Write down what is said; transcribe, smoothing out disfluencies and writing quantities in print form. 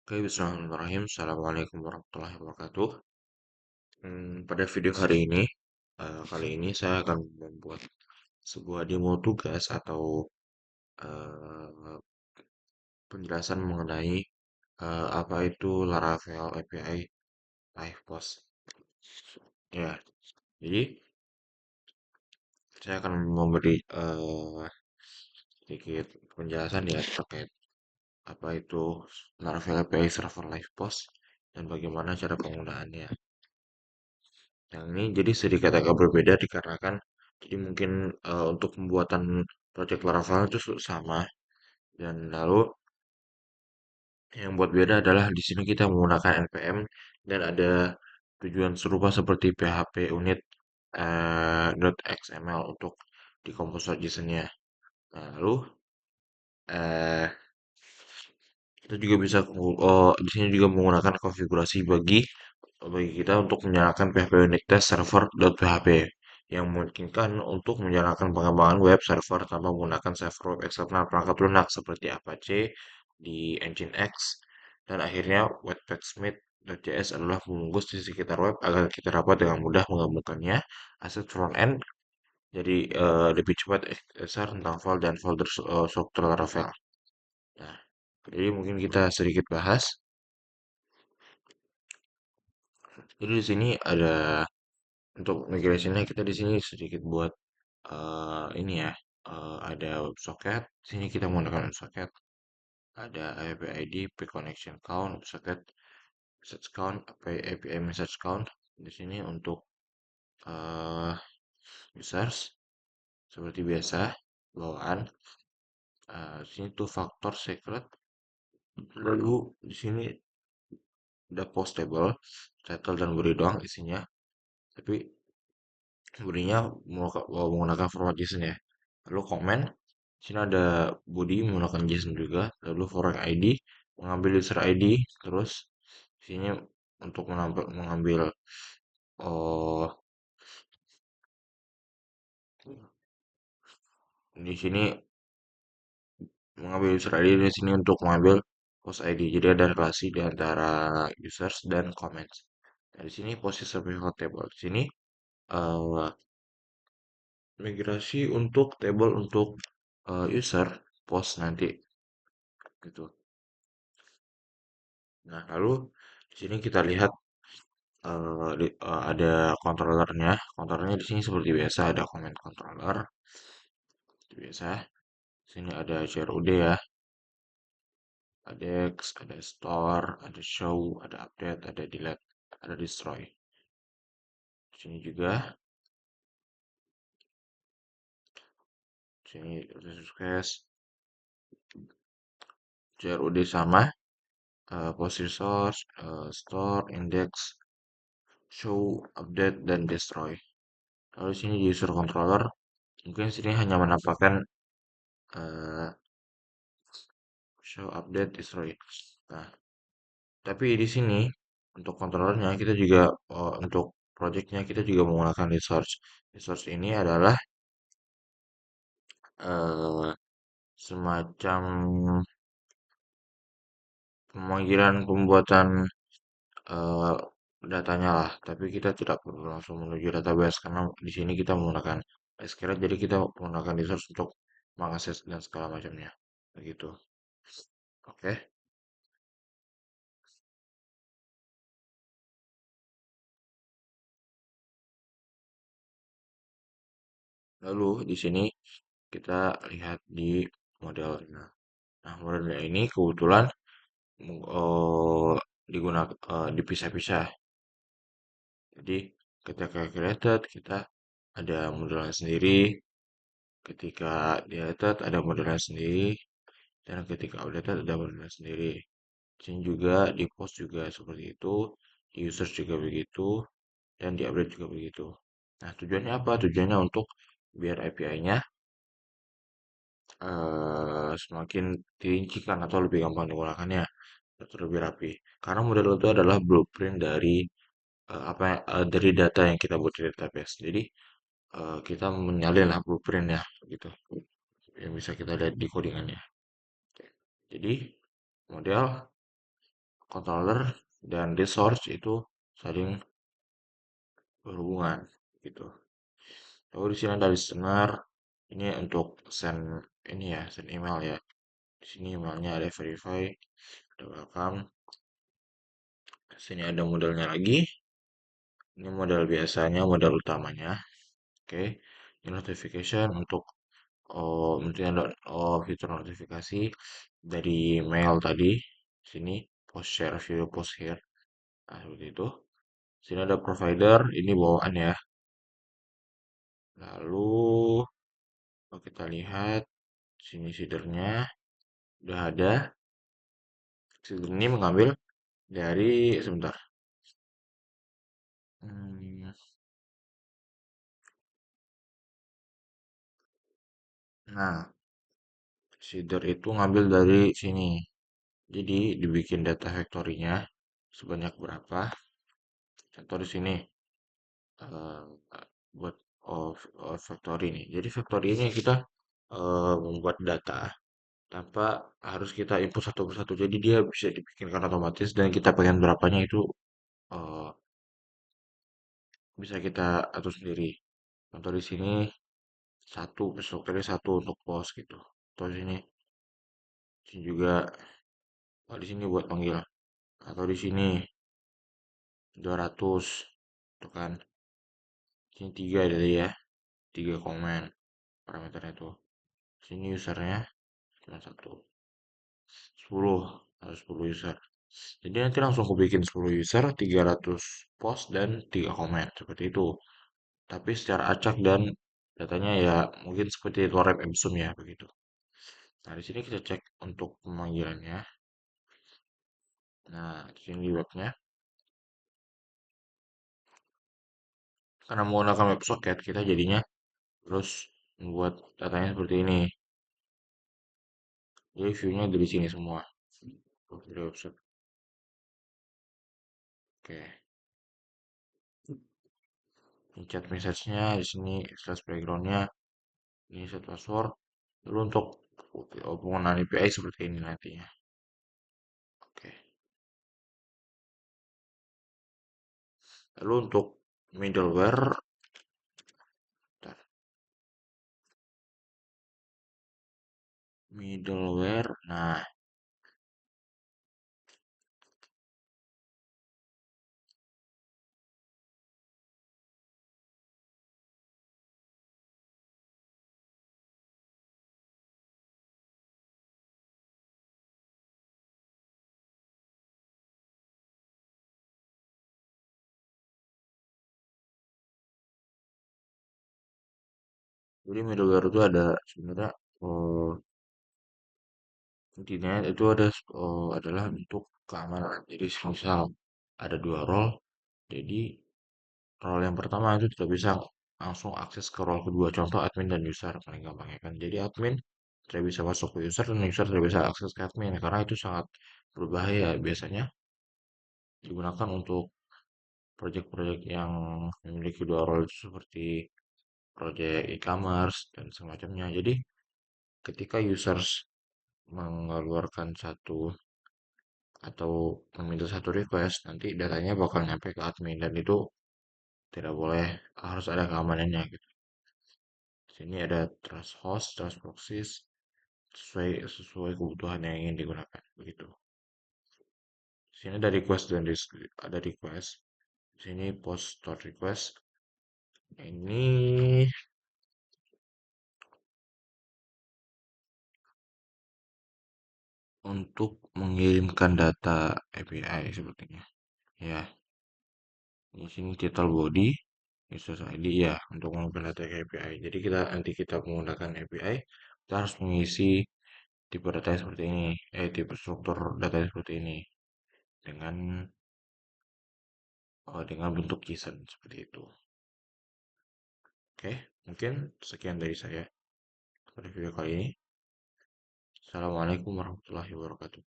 Oke, bismillahirrahmanirrahim. Assalamualaikum warahmatullahi wabarakatuh. Pada video hari ini, kali ini saya akan membuat sebuah demo tugas atau eh, penjelasan mengenai apa itu Laravel API Liveboss. Ya, jadi saya akan memberi sedikit penjelasan ya terkait apa itu Laravel API Server Liveboss dan bagaimana cara penggunaannya. Yang ini jadi sedikit agak berbeda dikarenakan jadi mungkin untuk pembuatan project Laravel itu sama dan lalu yang buat beda adalah di sini kita menggunakan npm dan ada tujuan serupa seperti PHP unit .xml untuk di Composer JSON-nya. Nah, lalu eh, kita juga bisa di sini juga menggunakan konfigurasi bagi kita untuk menyalakan PHP Unit Test Server.php yang memungkinkan untuk menjalankan pengembangan web server tanpa menggunakan server web eksternal perangkat lunak seperti Apache di Nginx dan akhirnya Webpacksmith.js adalah pembungkus di sekitar web agar kita dapat dengan mudah menggabungkannya aset front-end jadi lebih cepat dasar tentang file dan folder struktur Laravel. Nah, jadi mungkin kita sedikit bahas. Jadi di sini ada untuk migrasinya kita di sini sedikit buat ini ya. Ada WebSocket. Di sini kita menggunakan WebSocket. Ada API ID, API connection count, WebSocket message count, API message count. Di sini untuk eh, users seperti biasa bawaan. Di sini two factor secret. Lalu di sini ada post table, title dan body doang isinya. Tapi bodinya menggunakan format JSON ya. Lalu comment, di sini ada body menggunakan JSON juga. Lalu foreign ID, mengambil user ID, terus di sini untuk mengambil oh di sini mengambil user ID di sini untuk mengambil post ID. Jadi ada relasi di antara users dan comments. Nah, di sini posisi pivot table. Di sini eh, migrasi untuk table untuk user post nanti gitu. Nah, lalu di sini kita lihat ada controllernya. Controllernya di sini seperti biasa ada command controller, seperti biasa. Di sini ada CRUD ya, ada X, ada store, ada show, ada update, ada delete, ada destroy. Di sini juga, di sini resource cache, CRUD sama, post resource, store, index, show, update, dan destroy. Lalu di sini di user controller, mungkin sini hanya menampakkan eh, show, update, destroy. Nah, tapi di sini untuk controllernya kita juga untuk projectnya kita juga menggunakan resource. Resource ini adalah eh, semacam pemanggilan pembuatan eh, datanya lah. Tapi kita tidak perlu langsung menuju database karena di sini kita menggunakan SQL. Jadi kita menggunakan resource untuk mengakses dan segala macamnya. Begitu. Oke. Lalu di sini kita lihat di modelnya. Nah, modelnya ini kebetulan digunakan dipisah-pisah. Jadi ketika created kita ada modelnya sendiri, ketika deleted ada modelnya sendiri, dan ketika updated ada modelnya sendiri. Dan juga di post juga seperti itu, di users juga begitu, dan di update juga begitu. Nah, tujuannya apa? Tujuannya untuk biar API-nya semakin dirincikan atau lebih gampang digunakannya atau lebih rapi. Karena model itu adalah blueprint dari dari data yang kita buat di database. Jadi kita menyalin lah blueprintnya gitu yang bisa kita lihat di codingannya. Jadi model controller dan resource itu saling berhubungan gitu. Lalu di sini ada listener, ini untuk send ini ya, send email ya. Di sini emailnya ada verify, ada welcome. Di sini ada modelnya lagi. Ini model biasanya, model utamanya. Oke, ini notification untuk mungkin ada fitur notifikasi dari mail tadi. Sini post share video post here. Nah, seperti itu. Sini ada provider, ini bawaan ya. Lalu kalau kita lihat sini seedernya udah ada. Seeder ini mengambil dari sebentar. Hmm, Nah, seeder itu ngambil dari sini. Jadi dibikin data factory-nya sebanyak berapa. Contoh di sini eh, buat factory nih. Jadi factory ini kita membuat data tanpa harus kita input satu persatu. Jadi dia bisa dibikinkan otomatis dan kita pengen berapanya itu eh, bisa kita atur sendiri. Contoh di sini satu factory satu untuk pos gitu. Atau di sini juga di sini buat panggil atau di sini 200 itu kan. Sini tiga jadi ya, tiga komen parameternya tuh. Sini usernya cuma satu. 10 harus 10 user. Jadi nanti langsung aku bikin 10 user, 300 post dan 3 komen seperti itu. Tapi secara acak dan datanya ya mungkin seperti itu rep epsum ya begitu. Nah, di sini kita cek untuk pemanggilannya. Nah, di sini di webnya karena menggunakan WebSocket kita jadinya terus membuat datanya seperti ini. Jadi view-nya dari sini semua. Dari website. Oke. Ini chat message-nya di sini slash background-nya ini set password. Lalu untuk penggunaan API seperti ini nantinya. Oke. Lalu untuk middleware, bentar. Middleware. Nah, jadi middleware itu ada sebenarnya intinya itu adalah untuk keamanan. Jadi misal ada dua role, jadi role yang pertama itu tidak bisa langsung akses ke role kedua. Contoh admin dan user paling gampang ya kan. Jadi admin tidak bisa masuk ke user dan user tidak bisa akses ke admin karena itu sangat berbahaya. Biasanya digunakan untuk proyek-proyek yang memiliki dua role itu seperti proyek e-commerce dan semacamnya. Jadi ketika users mengeluarkan satu atau meminta satu request, nanti datanya bakal nyampe ke admin dan itu tidak boleh, harus ada keamanannya gitu. Sini ada trust host, trust proxies, sesuai sesuai kebutuhan yang ingin digunakan begitu. Sini ada request dan ada request. Sini post start request. Ini untuk mengirimkan data API sepertinya. Ya, di sini title body, user ID ya untuk mengirimkan data ke API. Jadi nanti kita menggunakan API, kita harus mengisi tipe data seperti ini, tipe struktur data seperti ini dengan dengan bentuk JSON seperti itu. Oke, mungkin sekian dari saya pada video kali ini. Assalamualaikum warahmatullahi wabarakatuh.